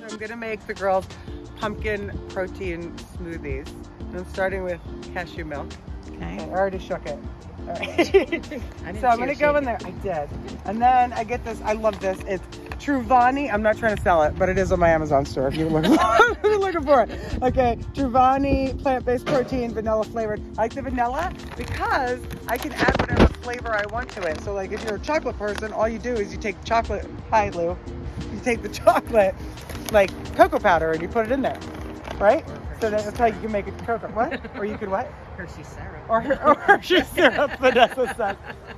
I'm gonna make the girls pumpkin protein smoothies. I'm starting with cashew milk. Okay. I already shook it. All right. So I'm gonna go in there. I did. And then I get this, I love this. It's Truvani. I'm not trying to sell it, but it is on my Amazon store if you're looking for it. Okay, Truvani, plant-based protein, vanilla flavored. I like the vanilla because I can add whatever flavor I want to it. So like if you're a chocolate person, all you do is you take chocolate, hi Lou, you take the chocolate, like cocoa powder, and you put it in there, right? So that's how you can make a cocoa, what? Or you could what? Hershey syrup. Or Hershey syrup, Vanessa says.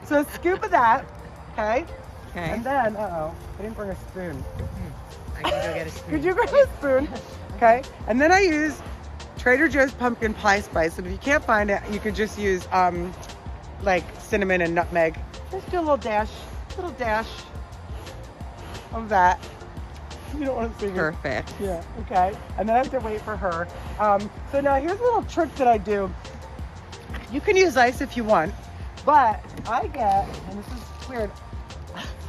So a scoop of that, okay? Okay. And then, I didn't bring a spoon. I can go get a spoon. Could you grab a spoon? Okay. And then I use Trader Joe's pumpkin pie spice. And if you can't find it, you can just use like cinnamon and nutmeg. Just do a little dash of that. You don't want to see me. Perfect. Yeah, okay. And then I have to wait for her. So now here's a little trick that I do. You can use ice if you want, but I get, and this is weird,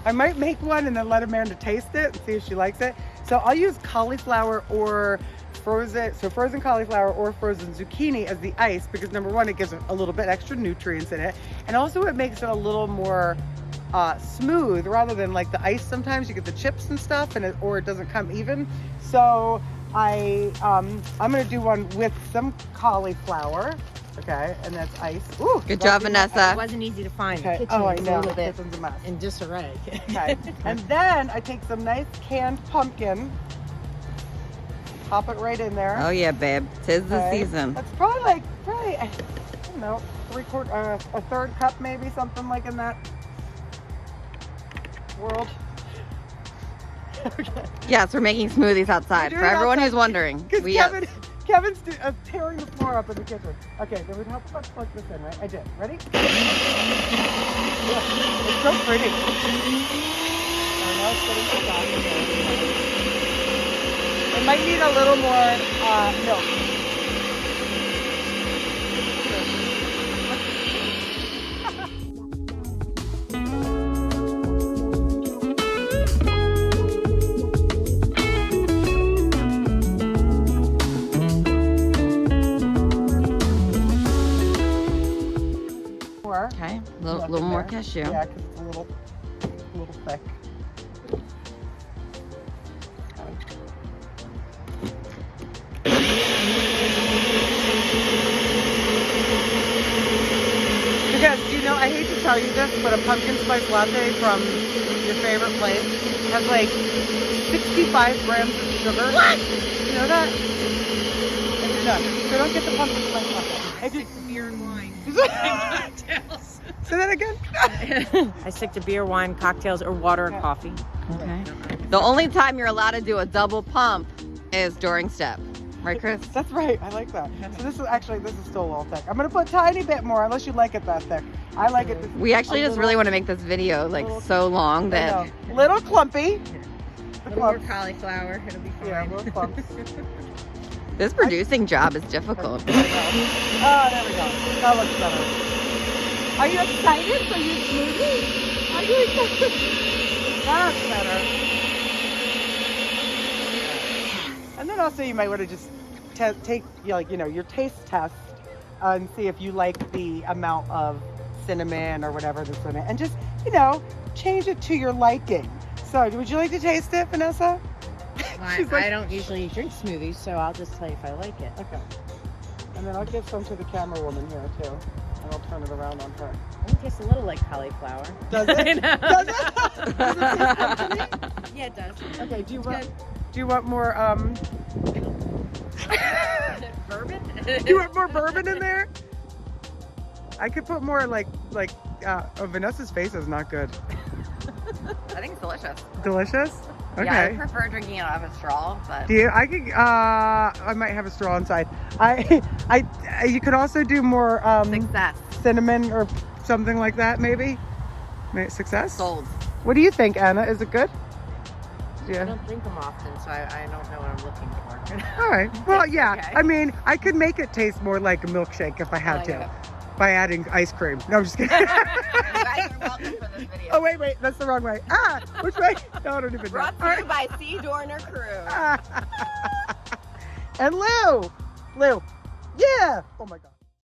I might make one and then let Amanda taste it and see if she likes it. So I'll use cauliflower or frozen cauliflower or frozen zucchini as the ice because number one, it gives a little bit extra nutrients in it. And also it makes it a little more smooth rather than like the ice. Sometimes you get the chips and stuff or it doesn't come even. So I'm gonna do one with some cauliflower. Okay, and that's ice. Ooh, Good job, Vanessa. It wasn't easy to find. Okay. The kitchen Oh, I is know. a little bit Kitchen's a mess. in disarray. Okay. And then I take some nice canned pumpkin, pop it right in there. Oh yeah, babe. 'Tis the season. That's probably I don't know, a third cup maybe, something like in that world. Okay. Yes, we're making smoothies outside. We're For doing everyone outside who's wondering. Because We Kevin's tearing the floor up in the kitchen. Okay, then we'd help plug this in, right? I did. Ready? Look, it's so pretty. Oh, now it's getting so soft. It might need a little more milk. Okay, a little more cashew. Yeah, because it's a little thick. Because, you know, I hate to tell you this, but a pumpkin spice latte from your favorite place has like 65 grams of sugar. What? You know that? I did not. So don't get the pumpkin spice latte. I just Beer and wine. Cocktails. say that again. I stick to beer, wine, cocktails, or water and coffee. Okay. The only time you're allowed to do a double pump is during step. Right, Chris? That's right. I like that. So this is still a little thick. I'm gonna put a tiny bit more, unless you like it that thick. I like it. We actually just really want to make this video like so long that little clumpy. A little more cauliflower. It'll be fine. Yeah, little clumps. this producing job is difficult. Oh, there we go. That looks better. Are you excited for your smoothie? Are you excited? That's better. And then also you might want to just take your taste test and see if you like the amount of cinnamon or whatever that's in it, and just change it to your liking. So, would you like to taste it, Vanessa? Well, I don't usually drink smoothies, so I'll just tell you if I like it. Okay. And then I'll give some to the camera woman here too, and I'll turn it around on her. It tastes a little like cauliflower. Does it? I know. Does it? Does it taste good to me? Yeah, it does. Okay. Do you want more Bourbon? Do you want more bourbon in there? I could put more Vanessa's face is not good. I think it's delicious. Delicious? Okay. Yeah, I prefer drinking it out of a straw, but Do you? I could. I might have a straw inside. You could also do more success. cinnamon or something like that, maybe. Success. Sold. What do you think, Anna? Is it good? I don't drink them often, so I don't know what I'm looking for. All right. Well, yeah. Okay. I mean, I could make it taste more like a milkshake if I had to. by adding ice cream. No, I'm just kidding. You guys are welcome for this video. Oh, wait, that's the wrong way. Ah, which way? No, I don't even know. Brought to you by C. Dorner Crew. And Lou. Yeah. Oh my God.